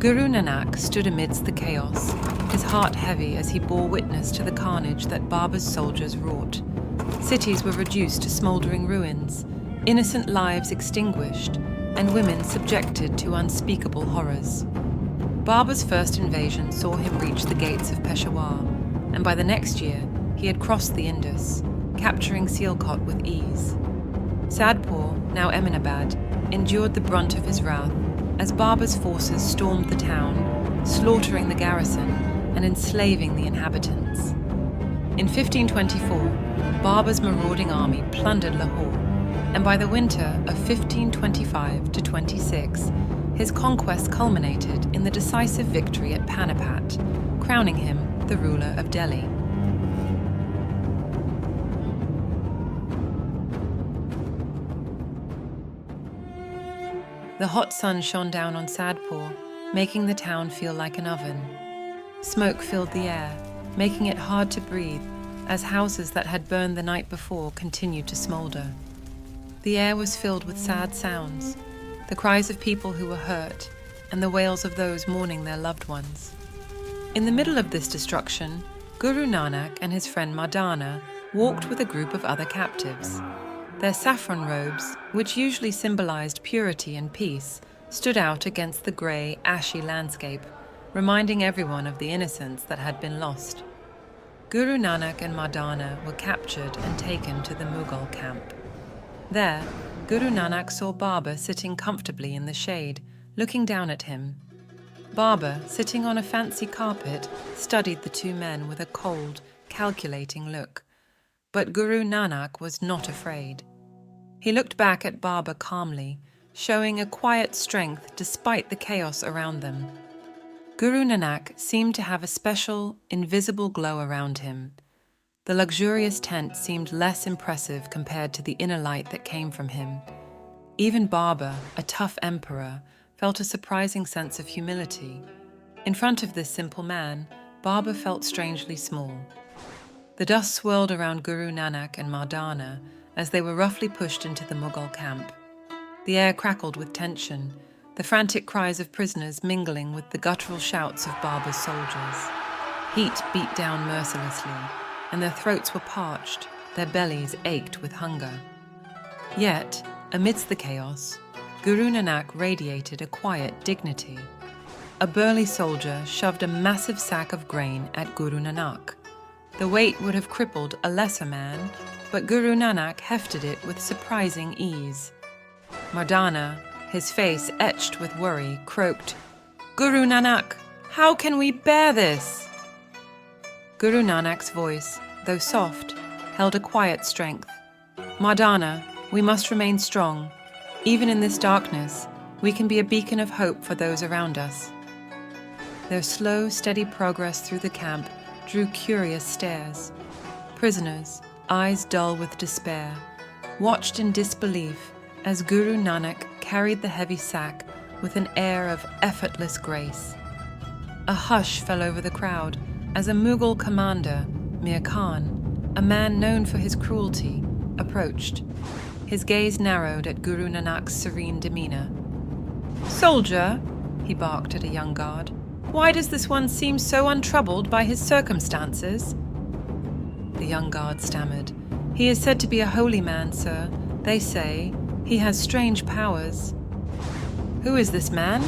Guru Nanak stood amidst the chaos, his heart heavy as he bore witness to the carnage that Babur's soldiers wrought. Cities were reduced to smouldering ruins, innocent lives extinguished, and women subjected to unspeakable horrors. Babur's first invasion saw him reach the gates of Peshawar, and by the next year he had crossed the Indus, capturing Sialkot with ease. Sadpur, now Eminabad, endured the brunt of his wrath as Babur's forces stormed the town, slaughtering the garrison and enslaving the inhabitants. In 1524, Babur's marauding army plundered Lahore, and by the winter of 1525 to 26, his conquest culminated in the decisive victory at Panipat, crowning him the ruler of Delhi. The hot sun shone down on Sadpur, making the town feel like an oven. Smoke filled the air, making it hard to breathe as houses that had burned the night before continued to smolder. The air was filled with sad sounds, the cries of people who were hurt and the wails of those mourning their loved ones. In the middle of this destruction, Guru Nanak and his friend Mardana walked with a group of other captives. Their saffron robes, which usually symbolized purity and peace, stood out against the grey, ashy landscape, reminding everyone of the innocence that had been lost. Guru Nanak and Mardana were captured and taken to the Mughal camp. There, Guru Nanak saw Babur sitting comfortably in the shade, looking down at him. Babur, sitting on a fancy carpet, studied the two men with a cold, calculating look. But Guru Nanak was not afraid. He looked back at Babur calmly, showing a quiet strength despite the chaos around them. Guru Nanak seemed to have a special, invisible glow around him. The luxurious tent seemed less impressive compared to the inner light that came from him. Even Babur, a tough emperor, felt a surprising sense of humility. In front of this simple man, Babur felt strangely small. The dust swirled around Guru Nanak and Mardana as they were roughly pushed into the Mughal camp. The air crackled with tension, the frantic cries of prisoners mingling with the guttural shouts of Babur's soldiers. Heat beat down mercilessly, and their throats were parched, their bellies ached with hunger. Yet, amidst the chaos, Guru Nanak radiated a quiet dignity. A burly soldier shoved a massive sack of grain at Guru Nanak. The weight would have crippled a lesser man, but Guru Nanak hefted it with surprising ease. Mardana, his face etched with worry, croaked, "Guru Nanak, how can we bear this?" Guru Nanak's voice, though soft, held a quiet strength. "Mardana, we must remain strong. Even in this darkness, we can be a beacon of hope for those around us." Their slow, steady progress through the camp drew curious stares. Prisoners, eyes dull with despair, watched in disbelief as Guru Nanak carried the heavy sack with an air of effortless grace. A hush fell over the crowd as a Mughal commander, Mir Khan, a man known for his cruelty, approached. His gaze narrowed at Guru Nanak's serene demeanor. "Soldier," he barked at a young guard, "why does this one seem so untroubled by his circumstances?" The young guard stammered. "He is said to be a holy man, sir. They say he has strange powers." "Who is this man?"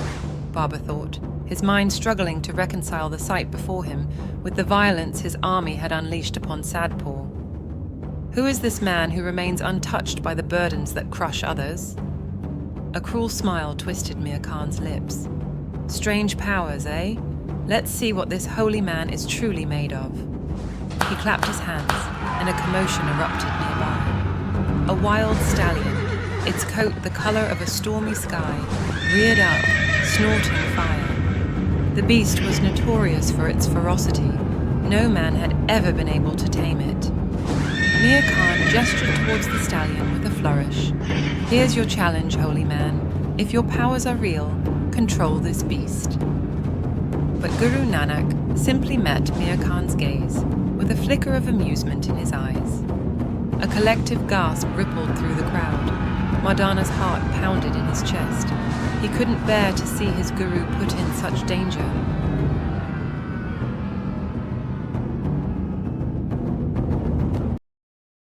Babur thought, his mind struggling to reconcile the sight before him with the violence his army had unleashed upon Sadpur. Who is this man who remains untouched by the burdens that crush others? A cruel smile twisted Mir Khan's lips. "Strange powers, eh? Let's see what this holy man is truly made of." He clapped his hands, and a commotion erupted nearby. A wild stallion, its coat the color of a stormy sky, reared up, snorting fire. The beast was notorious for its ferocity. No man had ever been able to tame it. Mir Khan gestured towards the stallion with a flourish. "Here's your challenge, holy man. If your powers are real, control this beast." But Guru Nanak simply met Mir Khan's gaze with a flicker of amusement in his eyes. A collective gasp rippled through the crowd. Mardana's heart pounded in his chest. He couldn't bear to see his guru put in such danger.